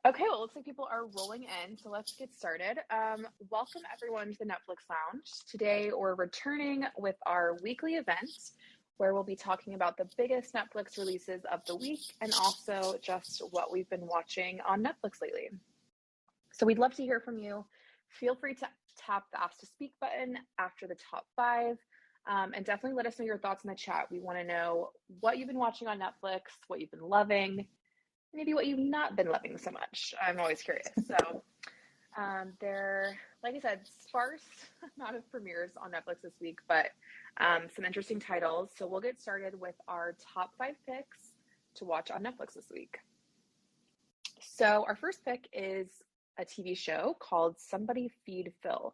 Okay, well, it looks like people are rolling in, so let's get started. Welcome everyone to the Netflix Lounge. Today, we're returning with our weekly event where we'll be talking about the biggest Netflix releases of the week and also just what we've been watching on Netflix lately. So we'd love to hear from you. Feel free to tap the Ask to Speak button after the top 5, and definitely let us know your thoughts in the chat. We want to know what you've been watching on Netflix, what you've been loving, maybe what you've not been loving so much. I'm always curious. So there, like I said, sparse amount of premieres on Netflix this week, but some interesting titles. So we'll get started with our top 5 picks to watch on Netflix this week. So our first pick is a TV show called Somebody Feed Phil.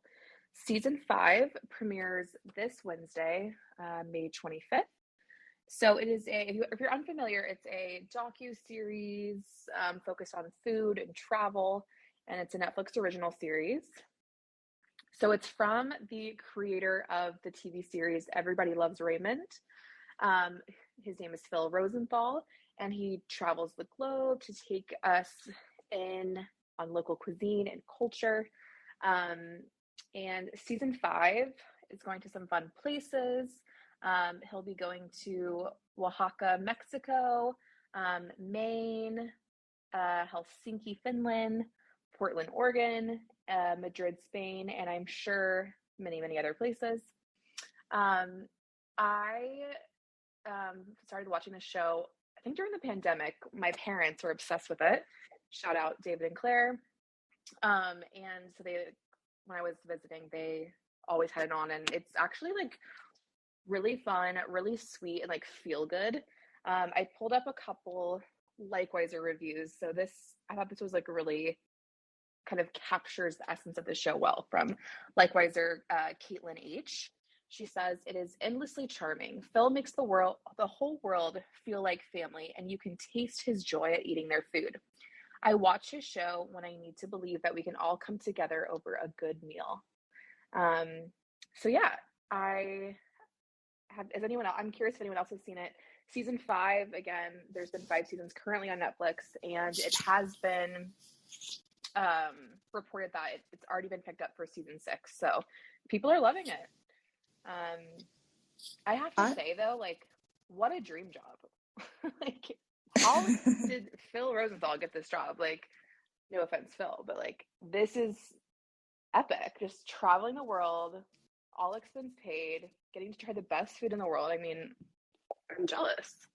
Season 5 premieres this Wednesday, May 25th. So it is if you're unfamiliar, it's a docu-series focused on food and travel, and it's a Netflix original series. So it's from the creator of the TV series Everybody Loves Raymond. His name is Phil Rosenthal, and he travels the globe to take us in on local cuisine and culture. And season 5 is going to some fun places. He'll be going to Oaxaca, Mexico, Maine, Helsinki, Finland, Portland, Oregon, Madrid, Spain, and I'm sure many, many other places. I started watching the show, I think during the pandemic. My parents were obsessed with it. Shout out David and Claire. And so when I was visiting, they always had it on, and it's actually like really fun, really sweet, and like feel good. I pulled up a couple Likeweiser reviews. So I thought this was like really kind of captures the essence of the show well. From Likeweiser, Caitlin H. She says, "It is endlessly charming. Phil makes the whole world feel like family, and you can taste his joy at eating their food. I watch his show when I need to believe that we can all come together over a good meal." So yeah, I'm curious if anyone else has seen it. Season 5, again, there's been 5 seasons currently on Netflix, and it has been reported that it's already been picked up for season 6. So people are loving it. I have to say though, like, what a dream job. Like, how did Phil Rosenthal get this job? Like, no offense, Phil, but like, this is epic. Just traveling the world, all expense paid, getting to try the best food in the world. I mean, I'm jealous.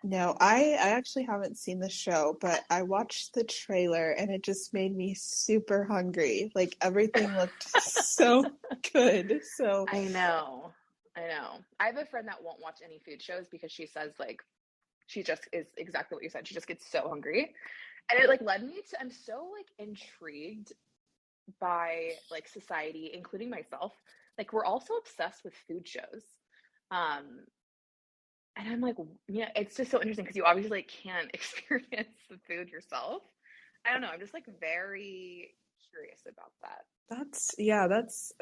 No, I actually haven't seen the show, but I watched the trailer and it just made me super hungry. Like, everything looked so good. So I know. I have a friend that won't watch any food shows because she says, like, she just is exactly what you said. She just gets so hungry. And it like led me to, I'm so like intrigued by like society, including myself. Like, we're also obsessed with food shows. And I'm like, yeah, it's just so interesting because you obviously like can't experience the food yourself. I don't know. I'm just like very curious about that.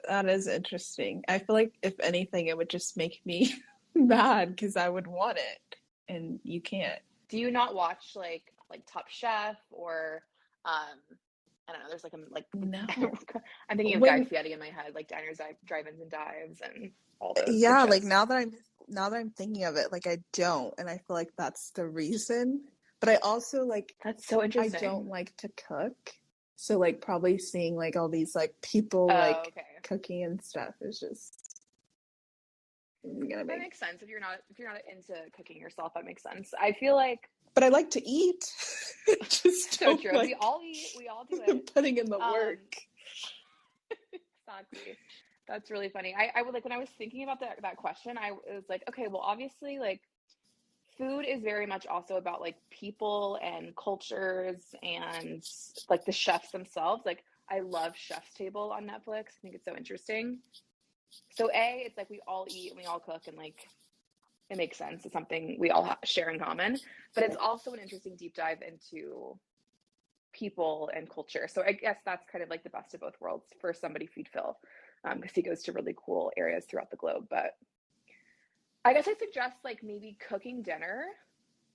that is interesting. I feel like if anything, it would just make me mad because I would want it and you can't. Do you not watch like Top Chef or I don't know, there's like No. I'm thinking of Guy Fieri in my head, like Diners, Drive-Ins and Dives and all those. Yeah, like now that I'm thinking of it, like I don't, and I feel like that's the reason. But I also like, that's so interesting. I don't like to cook, so like probably seeing like all these like people like cooking and stuff is just that makes sense. If you're not into cooking yourself, that makes sense. I feel like, but I like to eat. Just so true. Like, we all eat. We all do it. Putting in the work. Exactly. That's really funny. I would like, when I was thinking about that question, I was like, okay, well, obviously, like, food is very much also about like people and cultures and like the chefs themselves. Like, I love Chef's Table on Netflix. I think it's so interesting. So it's like we all eat and we all cook, and like it makes sense. It's something we all share in common, but it's also an interesting deep dive into people and culture. So I guess that's kind of like the best of both worlds for Somebody Feed Phil, because he goes to really cool areas throughout the globe. But I guess I suggest like maybe cooking dinner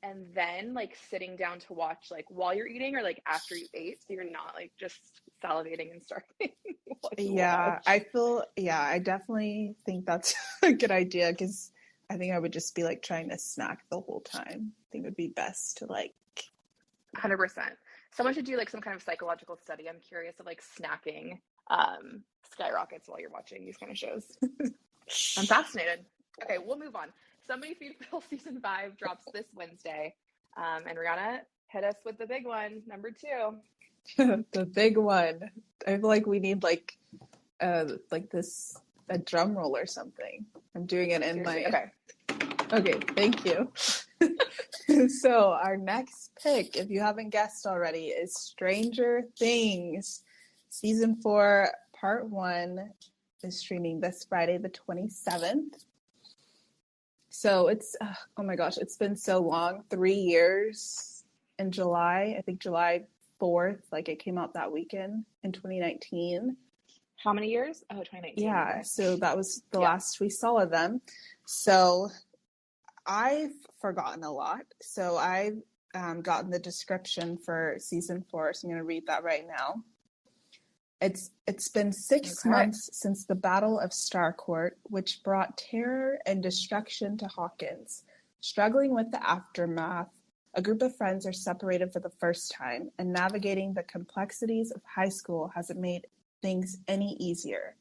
and then like sitting down to watch like while you're eating or like after you ate, so you're not like just salivating and starving while you Yeah, watch. I definitely think that's a good idea because I think I would just be like trying to snack the whole time. I think it would be best to like 100%. Someone should do like some kind of psychological study. I'm curious if like snacking skyrockets while you're watching these kind of shows. I'm fascinated. Okay, we'll move on. Somebody Feed Phil season 5 drops this Wednesday. And Rihanna, hit us with the big one, number 2. the big one. I feel like we need like this a drum roll or something. I'm doing it in Seriously? my Okay, thank you. So our next pick, if you haven't guessed already, is Stranger Things. Season 4, Part 1 is streaming this Friday, the 27th. So it's, oh my gosh, it's been so long. 3 years in July. I think July 4th, like it came out that weekend in 2019. How many years? Oh, 2019. Yeah, Okay. so that was the last we saw of them. So I've forgotten a lot. So I've gotten the description for season 4. So I'm going to read that right now. It's been 6 months since the Battle of Starcourt, which brought terror and destruction to Hawkins. Struggling with the aftermath, a group of friends are separated for the first time, and navigating the complexities of high school hasn't made things any easier.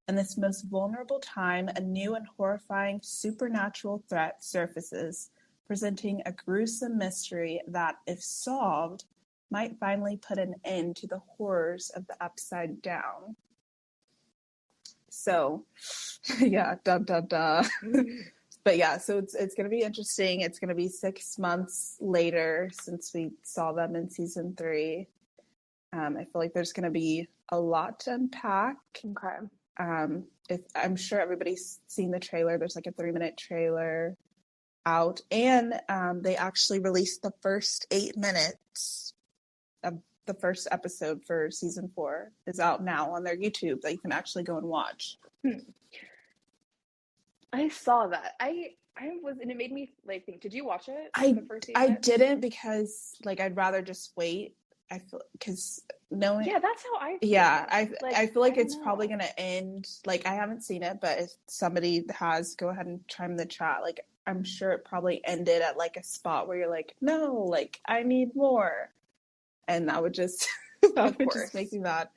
In this most vulnerable time, a new and horrifying supernatural threat surfaces, presenting a gruesome mystery that, if solved, might finally put an end to the horrors of the Upside Down. So, yeah, But yeah, so it's going to be interesting. It's going to be 6 months later since we saw them in season 3. I feel like there's going to be a lot to unpack. Okay. If I'm sure everybody's seen the trailer. There's like a 3-minute trailer out, and they actually released the first 8 minutes of the first episode for season 4 is out now on their YouTube that you can actually go and watch. I saw that. I was, and it made me like think. Did you watch it? I didn't because like I'd rather just wait. I feel because knowing that's how I feel. Yeah, I feel like it's probably gonna end. Like I haven't seen it, but if somebody has, go ahead and chime the chat. Like I'm sure it probably ended at like a spot where you're like, no, like I need more, and that would just just make me mad.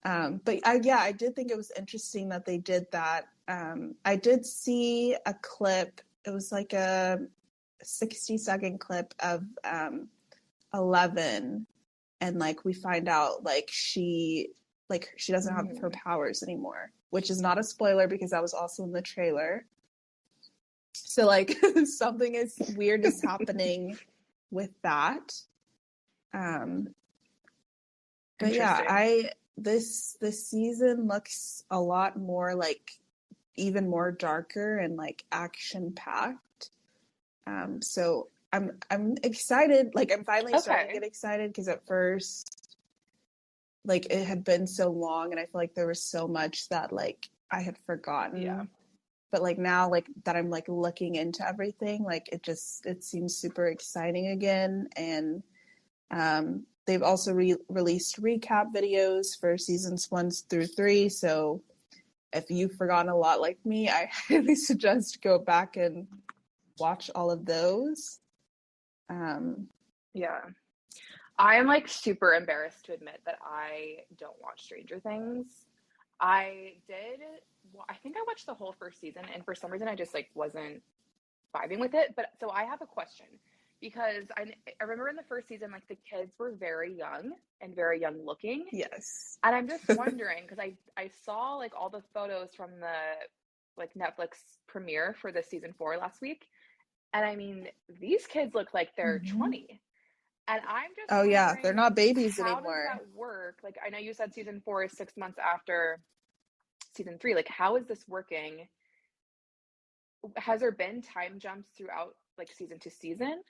But I did think it was interesting that they did that. I did see a clip. It was like a 60-second clip of 11, and like we find out like she doesn't have her powers anymore, which is not a spoiler because that was also in the trailer. So like something is weird is happening with that. But yeah, this season looks a lot more like even more darker and like action packed. So I'm excited. Like I'm finally starting to get excited because at first, like it had been so long, and I feel like there was so much that like I had forgotten. Yeah. But like now, like that I'm like looking into everything, like it seems super exciting again. And they've also released recap videos for seasons 1 through 3. So if you've forgotten a lot like me, I highly suggest go back and watch all of those. Yeah. I am like super embarrassed to admit that I don't watch Stranger Things. I think I watched the whole first season, and for some reason I just like wasn't vibing with it. But so I have a question, because I remember in the first season, like the kids were very young and very young looking. Yes. And I'm just wondering, because I saw like all the photos from the like Netflix premiere for this season 4 last week. And I mean, these kids look like they're 20. And I'm just yeah, they're not babies how anymore. How does that work? Like, I know you said season 4 is 6 months after season 3. Like, how is this working? Has there been time jumps throughout like season to season?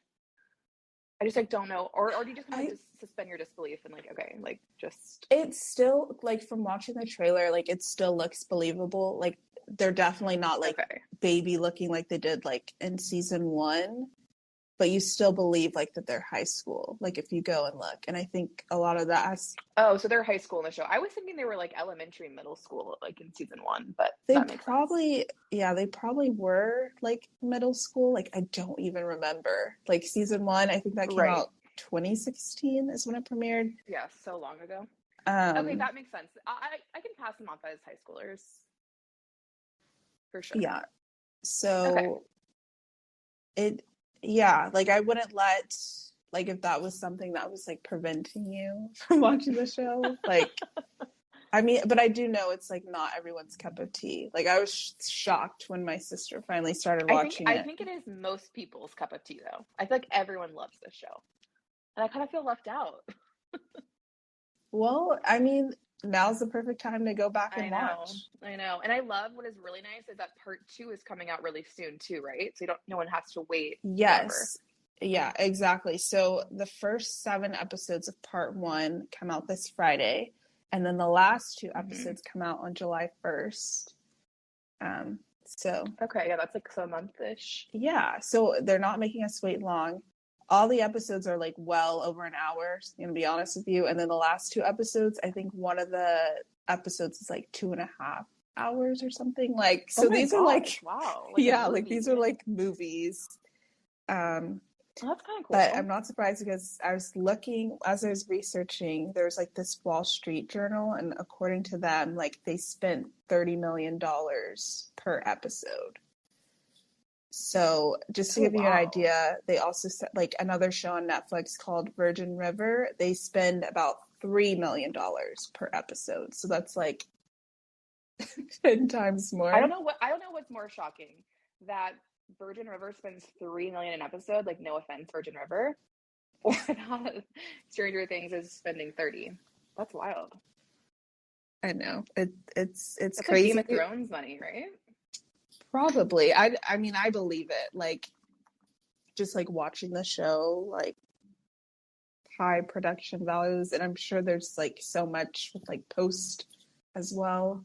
I just like don't know. Or do you just kind of just suspend your disbelief and like, okay, like just it's still like from watching the trailer, like it still looks believable. Like they're definitely not like baby looking like they did like in season 1. but you still believe like that they're high school, like if you go and look. And I think a lot of that has, Oh, so they're high school in the show. I was thinking they were like elementary, middle school, like in season 1, but they that makes sense. probably, yeah, they probably were like middle school. Like I don't even remember. Like season 1, I think that came Right. out 2016 is when it premiered. Yeah, so long ago. Okay, that makes sense. I can pass them off as high schoolers for sure. Yeah. Okay. So yeah, like I wouldn't let, like if that was something that was like preventing you from watching the show, like I mean, but I do know it's like not everyone's cup of tea. Like I was shocked when my sister finally started watching I it. think it is most people's cup of tea though. I feel like everyone loves this show. And I kind of feel left out. Well, I mean, now's the perfect time to go back and watch. I know. And I love what is really nice is that part 2 is coming out really soon too, right? So no one has to wait forever. Yes. Yeah, exactly. So the first 7 episodes of part 1 come out this Friday, and then the last 2 episodes come out on July 1st. So okay, yeah, that's like so a month-ish. Yeah, so they're not making us wait long. All the episodes are like well over an hour, I'm gonna be honest with you. And then the last 2 episodes, I think one of the episodes is like 2.5 hours or something. Like, so these are like, wow, like yeah, like these are like movies. Well, that's kind of cool. But I'm not surprised because I was looking as I was researching, there's like this Wall Street Journal, and according to them, like they spent $30 million per episode. So just to give you an idea, they also set like another show on Netflix called Virgin River. They spend about $3 million per episode. So that's like 10 times more. I don't know what's more shocking, that Virgin River spends $3 million an episode, like no offense, Virgin River, or that Stranger Things is spending 30. That's wild. I know. It's That's crazy. Like Game of Thrones money, right? Probably. I mean, I believe it. Like, just like watching the show, like high production values, and I'm sure there's like so much with like post as well.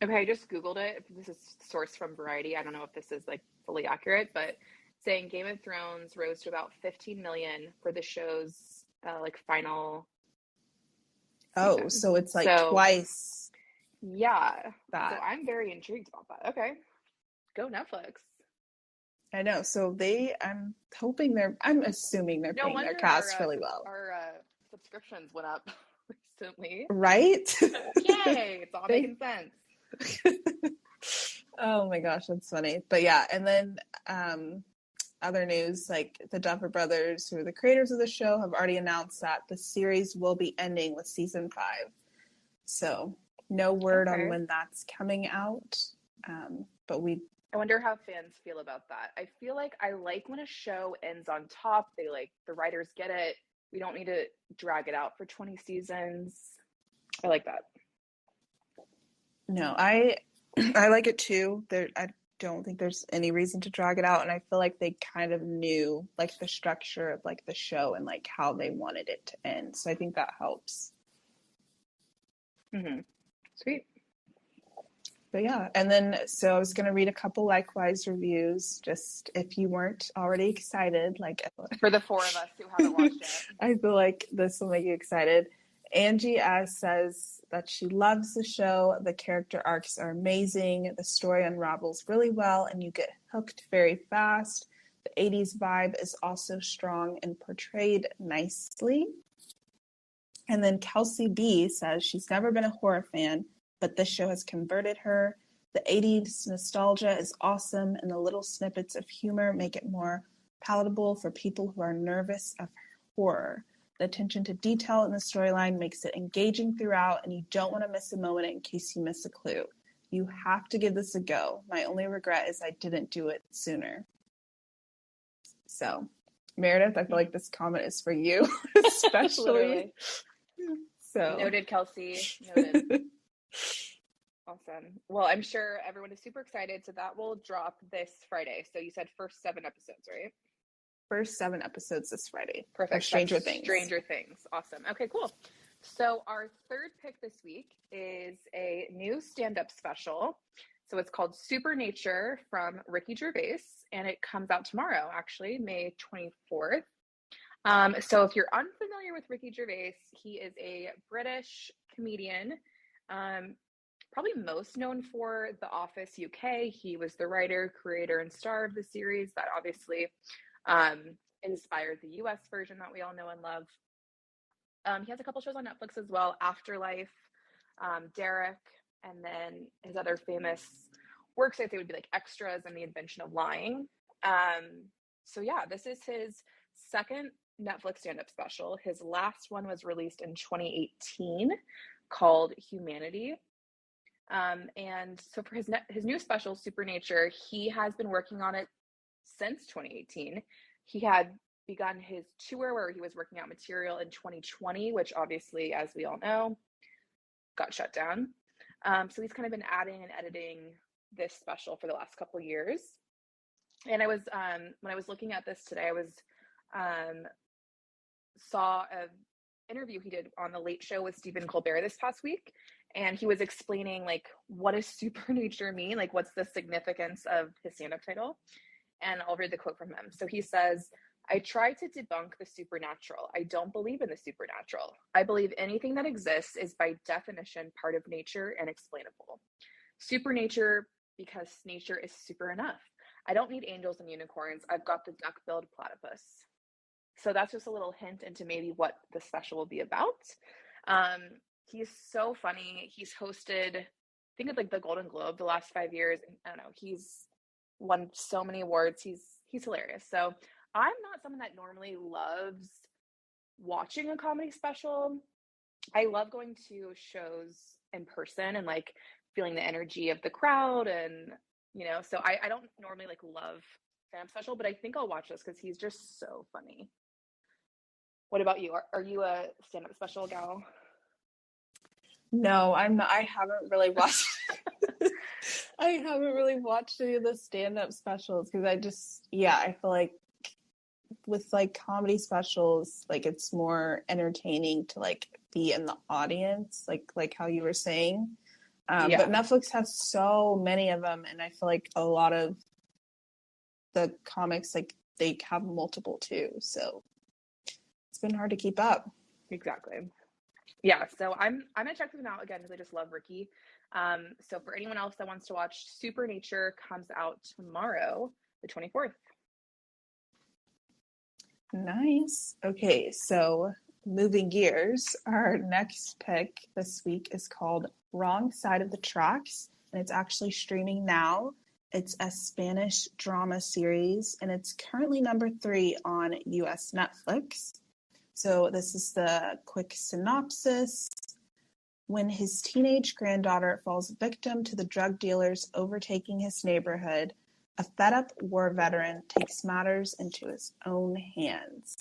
Okay, I just Googled it. This is sourced from Variety. I don't know if this is like fully accurate, but saying Game of Thrones rose to about 15 million for the show's like final season. Oh, so it's like twice. Yeah. That. So I'm very intrigued about that. Okay. Go Netflix. I know. So I'm assuming they're paying their cast really well. Our subscriptions went up recently. Right? Yay. It's all making sense. Oh my gosh, that's funny. But yeah, and then other news, like the Duffer Brothers, who are the creators of the show, have already announced that the series will be ending with season 5. So no word on when that's coming out. But I wonder how fans feel about that. I feel like I like when a show ends on top. The writers get it. We don't need to drag it out for 20 seasons. I like that. No, I like it too. I don't think there's any reason to drag it out, and I feel like they kind of knew like the structure of like the show and like how they wanted it to end. So I think that helps. Sweet. But yeah, and then so I was gonna read a couple likewise reviews, just if you weren't already excited, like for the 4 of us who haven't watched it. I feel like this will make you excited. Angie S says that she loves the show. The character arcs are amazing. The story unravels really well, and you get hooked very fast. The 80s vibe is also strong and portrayed nicely. And then Kelsey B says she's never been a horror fan, but this show has converted her. The 80s nostalgia is awesome, and the little snippets of humor make it more palatable for people who are nervous of horror. The attention to detail in the storyline makes it engaging throughout, and you don't want to miss a moment in case you miss a clue. You have to give this a go. My only regret is I didn't do it sooner. So, Meredith, I feel like this comment is for you, especially. So noted, Kelsey. Noted. Awesome. Well, I'm sure everyone is super excited. So that will drop this Friday. So you said first 7 episodes, right? First 7 episodes this Friday. Perfect. Stranger Things. Stranger Things. Awesome. Okay, cool. So our third pick this week is a new stand-up special So it's called Supernature from Ricky Gervais, and it comes out tomorrow, actually, May 24th. So if you're unfamiliar with Ricky Gervais, he is a British comedian, probably most known for The Office UK. He was the writer, creator, and star of the series that obviously inspired the US version that we all know and love. He has a couple shows on Netflix as well, Afterlife, Derek, and then his other famous works, I'd say, would be like Extras and The Invention of Lying. So yeah, this is his second Netflix stand-up special. His last one was released in 2018 called Humanity. And so for his new special, Supernature, he has been working on it since 2018. He had begun his tour where he was working out material in 2020, which obviously, as we all know, got shut down. So he's kind of been adding and editing this special for the last couple years. And I was when I was looking at this today, I was saw an interview he did on the Late Show with Stephen Colbert this past week, and he was explaining like what does supernature mean, like what's the significance of his stand-up title. And I'll read the quote from him. So he says, "I try to debunk the supernatural. I don't believe in the supernatural. I believe anything that exists is by definition part of nature and explainable. Supernature because nature is super enough. I don't need angels and unicorns. I've got the duck-billed platypus." So that's just a little hint into maybe what the special will be about. He's so funny. He's hosted, I think it's like the Golden Globe the last 5 years. I don't know. He's won so many awards. He's hilarious. So I'm not someone that normally loves watching a comedy special. I love going to shows in person and like feeling the energy of the crowd, and so I don't normally like love stand-up special, but I think I'll watch this because he's just so funny. What about you? Are you a stand-up special gal? No, I'm not. I haven't really watched I haven't really watched any of the stand-up specials because I feel like with like comedy specials, like it's more entertaining to like be in the audience, like how you were saying. But Netflix has so many of them, and I feel like a lot of the comics, like they have multiple too. So it's been hard to keep up. Exactly. Yeah, so I'm gonna check them out again because I just love Ricky. So for anyone else that wants to watch, Supernature comes out tomorrow, the 24th. Nice. Okay, so moving gears, our next pick this week is called Wrong Side of the Tracks, and it's actually streaming now. It's a Spanish drama series, and it's currently number 3 on US Netflix. So this is the quick synopsis. When his teenage granddaughter falls victim to the drug dealers overtaking his neighborhood, a fed-up war veteran takes matters into his own hands.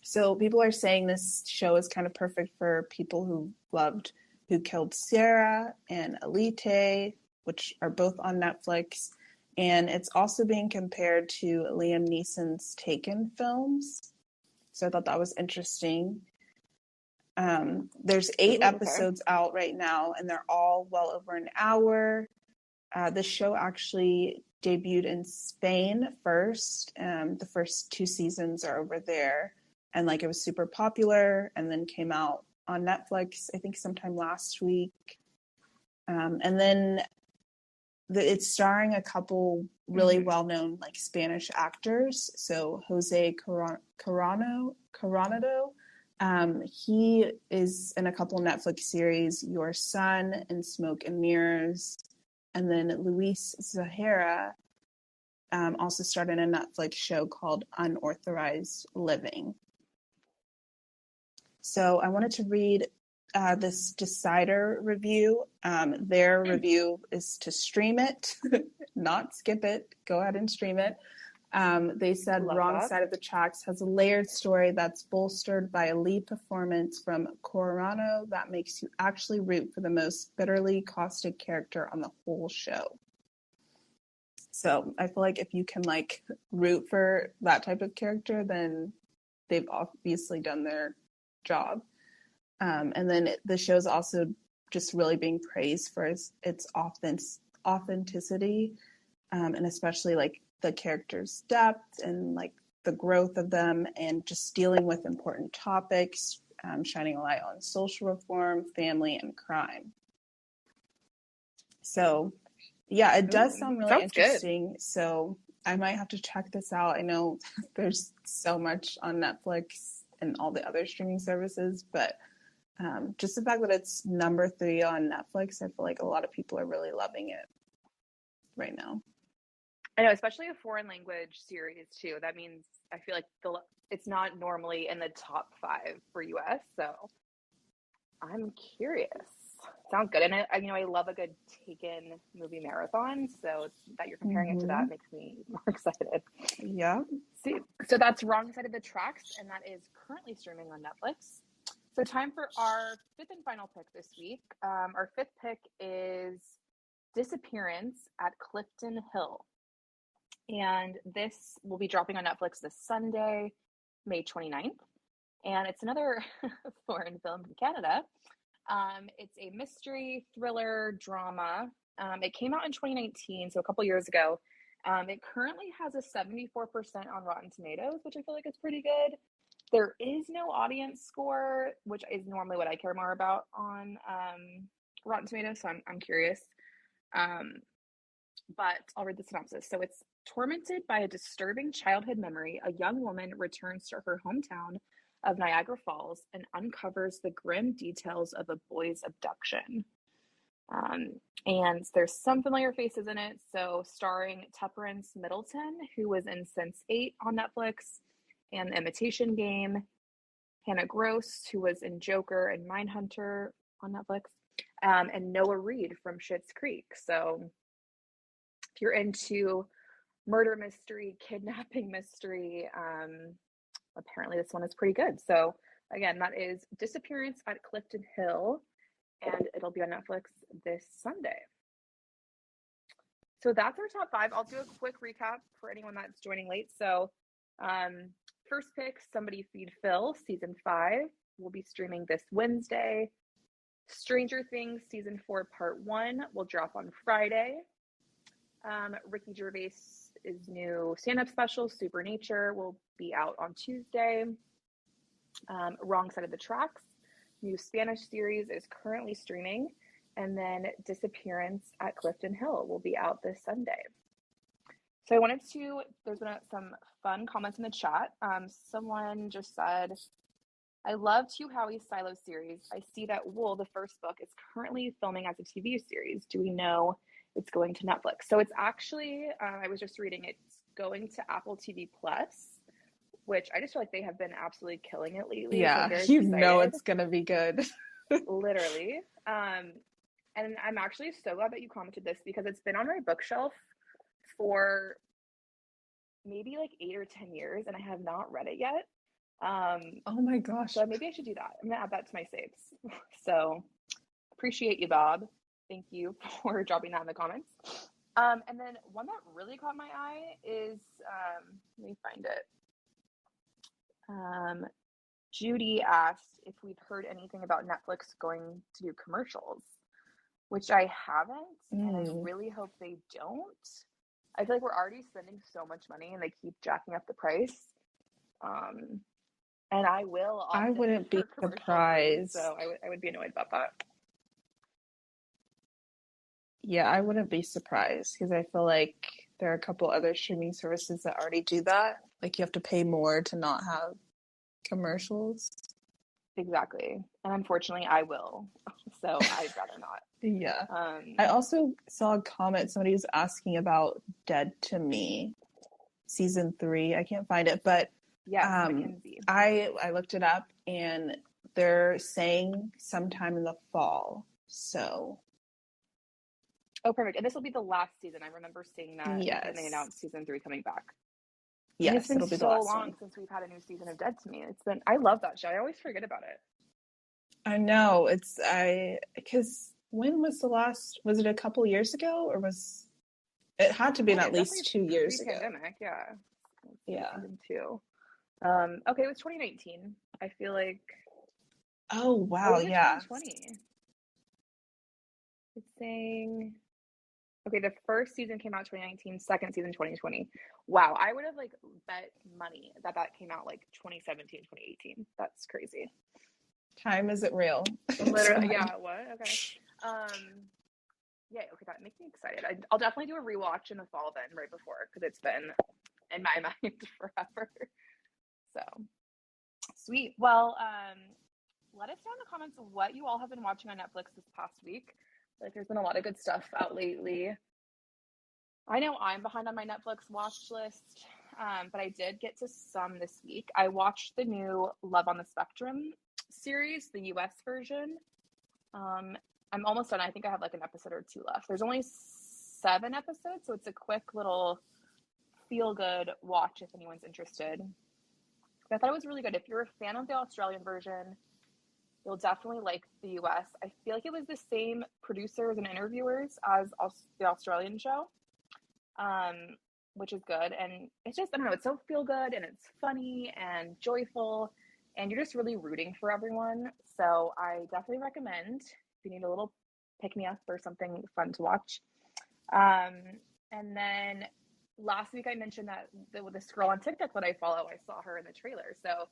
So people are saying this show is kind of perfect for people who loved Who Killed Sierra and Elite, which are both on Netflix. And it's also being compared to Liam Neeson's Taken films. So I thought that was interesting. There's 8 episodes out right now, and they're all well over an hour. The show actually debuted in Spain first. The first 2 seasons are over there, and like it was super popular, and then came out on Netflix, I think sometime last week. And then it's starring a couple really well-known like Spanish actors. So Jose Coronado, he is in a couple Netflix series, Your Son and Smoke and Mirrors. And then Luis Zahara also starred in a Netflix show called Unauthorized Living. So I wanted to read this Decider review. Their review is to stream it, not skip it. Go ahead and stream it. They said Wrong Side of the Tracks has a layered story that's bolstered by a lead performance from Coronado that makes you actually root for the most bitterly caustic character on the whole show. So I feel like if you can like root for that type of character, then they've obviously done their job. And then the show's also just really being praised for its authenticity, and especially like the characters' depth and like the growth of them, and just dealing with important topics, shining a light on social reform, family, and crime. So, yeah, it does sound really interesting. Good. So I might have to check this out. I know there's so much on Netflix and all the other streaming services, but just the fact that it's number 3 on Netflix, I feel like a lot of people are really loving it right now. I know, especially a foreign language series too. That means I feel like it's not normally in the top 5 for US. So I'm curious. Sounds good. And I love a good Taken movie marathon. So that you're comparing it to that makes me more excited. Yeah. So that's Wrong Side of the Tracks, and that is currently streaming on Netflix. So time for our 5th and final pick this week. Our 5th pick is Disappearance at Clifton Hill. And this will be dropping on Netflix this Sunday, May 29th. And it's another foreign film from Canada. It's a mystery, thriller, drama. It came out in 2019, so a couple years ago. It currently has a 74% on Rotten Tomatoes, which I feel like is pretty good. There is no audience score, which is normally what I care more about on Rotten Tomatoes, so I'm curious. But I'll read the synopsis. So it's tormented by a disturbing childhood memory, a young woman returns to her hometown of Niagara Falls and uncovers the grim details of a boy's abduction. And there's some familiar faces in it. So starring Temperance Middleton, who was in Sense8 on Netflix, and The Imitation Game, Hannah Gross, who was in Joker and Mindhunter on Netflix, and Noah Reid from Schitt's Creek. So if you're into murder mystery, kidnapping mystery, apparently this one is pretty good. So again, that is Disappearance at Clifton Hill, and it'll be on Netflix this Sunday. So that's our top 5. I'll do a quick recap for anyone that's joining late. So first pick, Somebody Feed Phil, season 5 will be streaming this Wednesday. Stranger Things season 4 part 1 will drop on Friday. Ricky Gervais' new stand-up special, Supernature, will be out on Tuesday. Wrong Side of the Tracks, new Spanish series, is currently streaming. And then Disappearance at Clifton Hill will be out this Sunday. So there's been some fun comments in the chat. Someone just said, I love Two Howie's Silo series. I see that Wool, the first book, is currently filming as a TV series. Do we know it's going to Netflix? So it's actually, I was just reading, it's going to Apple TV Plus, which I just feel like they have been absolutely killing it lately. Yeah, so know it's going to be good. Literally. And I'm actually so glad that you commented this, because it's been on my bookshelf for maybe like 8 or 10 years, and I have not read it yet. Oh my gosh. So maybe I should do that. I'm going to add that to my saves. So appreciate you, Bob. Thank you for dropping that in the comments. And then one that really caught my eye is, let me find it. Judy asked if we've heard anything about Netflix going to do commercials, which I haven't, and I really hope they don't. I feel like we're already spending so much money, and they keep jacking up the price. And I wouldn't be surprised. So I would be annoyed about that. Yeah, I wouldn't be surprised, because I feel like there are a couple other streaming services that already do that. Like, you have to pay more to not have commercials. Exactly. And unfortunately, I will. So I'd rather not. Yeah. I also saw a comment. Somebody was asking about Dead to Me, season 3. I can't find it, but yeah, Mackenzie. I looked it up, and they're saying sometime in the fall. So. Oh, perfect. And this will be the last season. I remember seeing that. Yes. And they announced season 3 coming back. Yes, it's been so long since we've had a new season of Dead to Me. I love that show. I always forget about it. I know. Because when was the last, was it a couple years ago, or it had to be at least 2 years ago. Pre-pandemic, yeah. Yeah. Season 2. Okay, it was 2019. I feel like. Oh, wow, yeah. 2020. It's saying, okay, the first season came out 2019, second season 2020. Wow, I would have like bet money that came out like 2017, 2018. That's crazy. Time isn't real. Literally, yeah, what? Okay. Yeah, okay, that makes me excited. I'll definitely do a rewatch in the fall then, right before, because it's been in my mind forever. So, sweet. Well, let us know in the comments what you all have been watching on Netflix this past week. Like, there's been a lot of good stuff out lately. I know I'm behind on my Netflix watch list, but I did get to some this week. I watched the new Love on the Spectrum series, the US version. I'm almost done. I think I have like an episode or two left. There's only 7 episodes, so it's a quick little feel-good watch if anyone's interested. But I thought it was really good. If you're a fan of the Australian version, you'll definitely like the US. I feel like it was the same producers and interviewers as the Australian show, which is good. And it's just, I don't know, it's so feel-good and it's funny and joyful, and you're just really rooting for everyone. So I definitely recommend if you need a little pick-me-up or something fun to watch. And then last week I mentioned that this girl on TikTok that I follow, I saw her in the trailer. So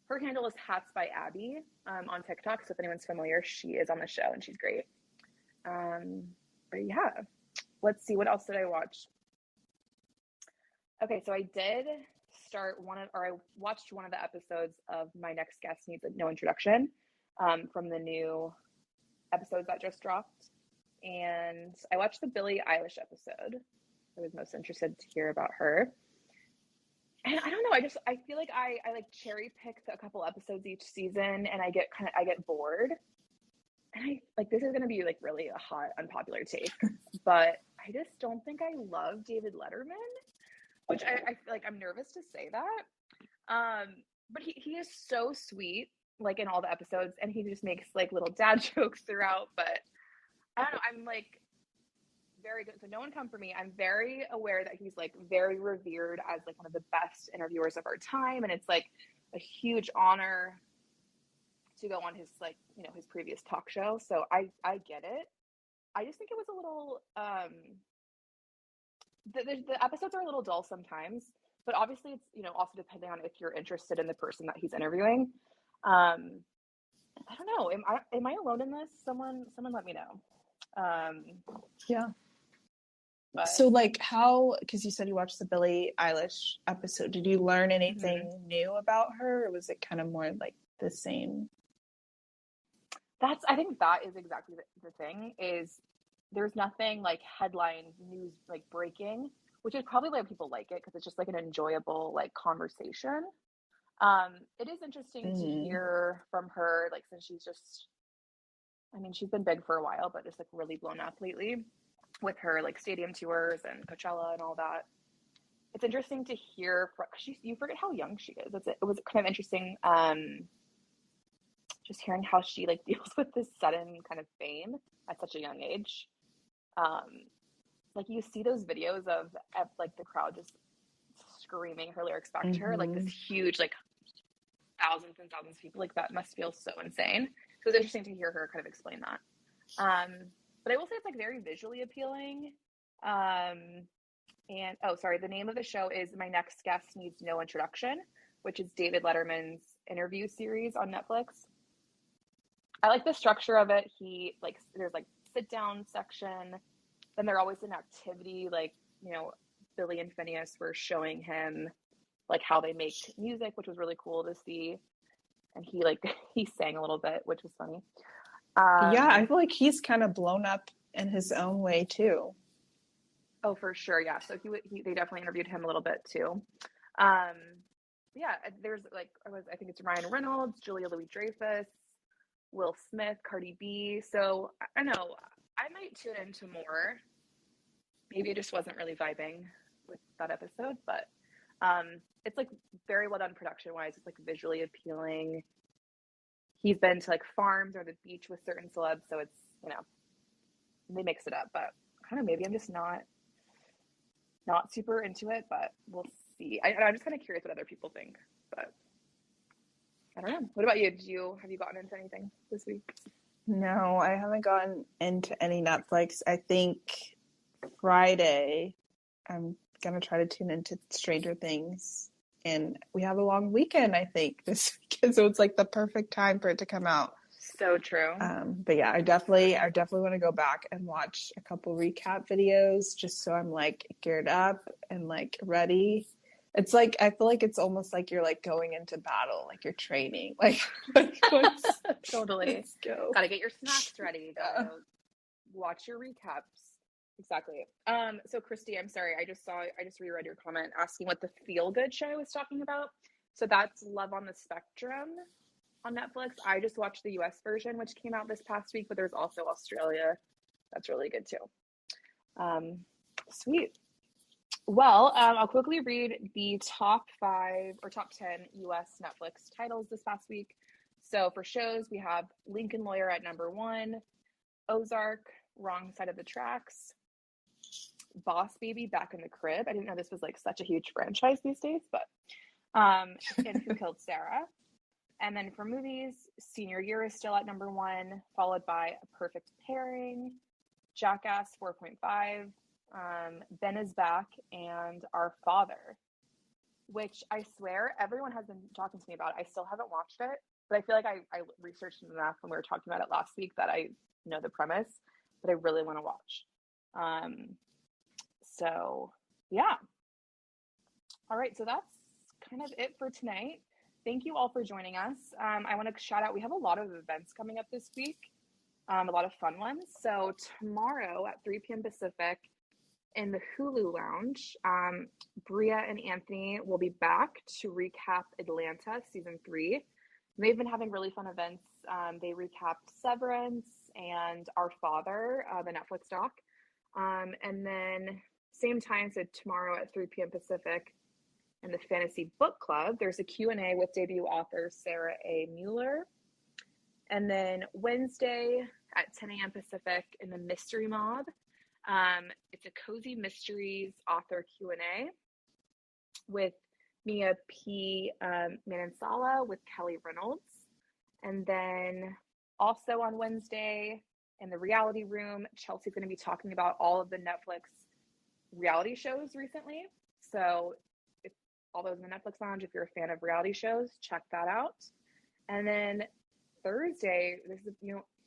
her handle is Hats by Abby on TikTok. So if anyone's familiar, she is on the show and she's great. But yeah, let's see. What else did I watch? Okay, so I did I watched one of the episodes of My Next Guest Needs No Introduction from the new episodes that just dropped. And I watched the Billie Eilish episode. I was most interested to hear about her. And I don't know, I feel like I like cherry picked a couple episodes each season, and I get bored. And I like, this is going to be like really a hot, unpopular take, but I just don't think I love David Letterman, which I feel like I'm nervous to say that. But he is so sweet, like in all the episodes, and he just makes like little dad jokes throughout. But I don't know, I'm like very good. So no one come for me. I'm very aware that he's like very revered as like one of the best interviewers of our time, and it's like a huge honor to go on his like, you know, his previous talk show. So I get it. I just think it was a little the episodes are a little dull sometimes, but obviously it's, you know, also depending on if you're interested in the person that he's interviewing. I don't know. Am I alone in this? Someone let me know. Yeah. But, so like how, because you said you watched the Billie Eilish episode, did you learn anything new about her, or was it kind of more like the same? I think that is exactly the thing, is there's nothing like headline news, like breaking, which is probably why people like it, because it's just like an enjoyable like conversation. It is interesting to hear from her, like, since she's just, I mean, she's been big for a while, but just like really blown up lately with her like stadium tours and Coachella and all that. It's interesting to hear from, you forget how young she is. It was kind of interesting, just hearing how she like deals with this sudden kind of fame at such a young age. Like you see those videos of like the crowd just screaming her lyrics back to her, like this huge, like thousands and thousands of people, like that must feel so insane. So it's interesting to hear her kind of explain that. But I will say it's like very visually appealing. And the name of the show is My Next Guest Needs No Introduction, which is David Letterman's interview series on Netflix. I like the structure of it. There's like sit down section, then they're always an activity, like, you know, Billy and Phineas were showing him like how they make music, which was really cool to see. And he sang a little bit, which was funny. Yeah, I feel like he's kind of blown up in his own way too. Oh, for sure, yeah. So they definitely interviewed him a little bit too. Yeah, there's like, I think it's Ryan Reynolds, Julia Louis-Dreyfus, Will Smith, Cardi B. So I don't know, I might tune into more. Maybe I just wasn't really vibing with that episode, but it's like very well done production wise. It's like visually appealing. He's been to like farms or the beach with certain celebs, so it's, you know, they mix it up. But I don't know, maybe I'm just not super into it, but we'll see. I'm just kind of curious what other people think, but I don't know. What about you? Have you gotten into anything this week? No, I haven't gotten into any Netflix. I think Friday I'm gonna try to tune into Stranger Things. And we have a long weekend, I think, this weekend. So it's like the perfect time for it to come out. So true. But yeah, I definitely want to go back and watch a couple recap videos just so I'm like geared up and like ready. It's like I feel like it's almost like you're like going into battle, like you're training. Like Totally. let's go. Got to get your snacks ready. Got Yeah. to watch your recaps. Exactly. So Christy, I'm sorry. I just reread your comment asking what the feel good show was talking about. So that's Love on the Spectrum on Netflix. I just watched the US version, which came out this past week, but there's also Australia. That's really good too. Sweet. Well, I'll quickly read the top 5 or top 10 US Netflix titles this past week. So for shows, we have Lincoln Lawyer at number 1, Ozark, Wrong Side of the Tracks, Boss Baby, Back in the Crib. I didn't know this was like such a huge franchise these days, but and Who Killed Sarah. And then for movies, Senior Year is still at number 1, followed by A Perfect Pairing, Jackass 4.5, Ben is Back, and Our Father, which I swear everyone has been talking to me about. I still haven't watched it, but I feel like I researched it enough when we were talking about it last week that I know the premise, but I really want to watch. So yeah. All right, so that's kind of it for tonight. Thank you all for joining us. I want to shout out, we have a lot of events coming up this week, a lot of fun ones. So tomorrow at 3 p.m. Pacific in the Hulu Lounge, Bria and Anthony will be back to recap Atlanta season 3. They've been having really fun events. They recapped Severance and Our Father, the Netflix doc. And then same time, so tomorrow at 3 p.m. Pacific in the Fantasy Book Club, there's a Q&A with debut author Sarah A. Mueller. And then Wednesday at 10 a.m. Pacific in the Mystery Mob, it's a Cozy Mysteries author Q&A with Mia P. Manansala with Kelly Reynolds. And then also on Wednesday in the Reality Room, Chelsea's going to be talking about all of the Netflix reality shows recently. So if all those in the Netflix Lounge, if you're a fan of reality shows, check that out. And then Thursday, this is,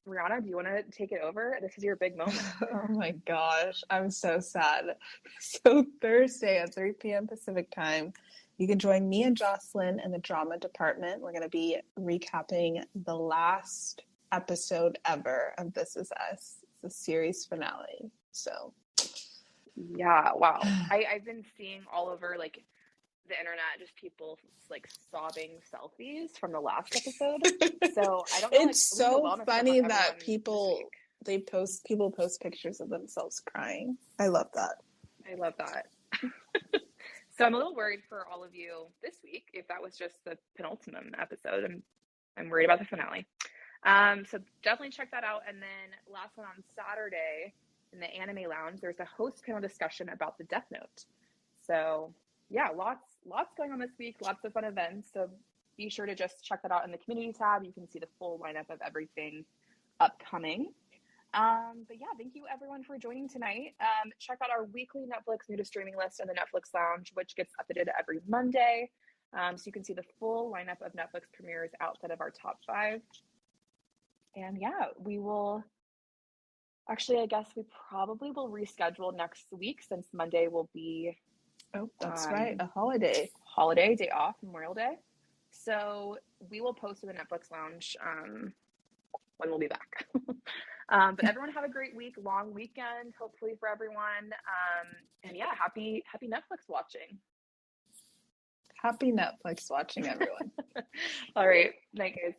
Rihanna, do you want to take it over? This is your big moment. Oh my gosh, I'm so sad. So Thursday at 3 p.m. Pacific time, you can join me and Jocelyn in the drama department. We're going to be recapping the last episode ever of This Is Us. It's the series finale. So yeah, wow. I've been seeing all over like the internet just people like sobbing selfies from the last episode. So I don't know. It's like, so funny that people post pictures of themselves crying. I love that. I love that. So I'm a little worried for all of you this week if that was just the penultimate episode. I'm worried about the finale. So definitely check that out. And then last one on Saturday in the Anime Lounge, there's a host panel discussion about the Death Note. So yeah, lots going on this week, lots of fun events. So be sure to just check that out in the community tab. You can see the full lineup of everything upcoming. But yeah, thank you everyone for joining tonight. Check out our weekly Netflix new to streaming list in the Netflix Lounge, which gets updated every Monday. So you can see the full lineup of Netflix premieres outside of our top 5. And yeah, we will actually, I guess we probably will reschedule next week since Monday will be that's right, a holiday day off, Memorial Day. So we will post to the Netflix Lounge when we'll be back. But everyone have a great week, long weekend, hopefully for everyone. And yeah, happy Netflix watching. Happy Netflix watching, everyone. All right, night guys.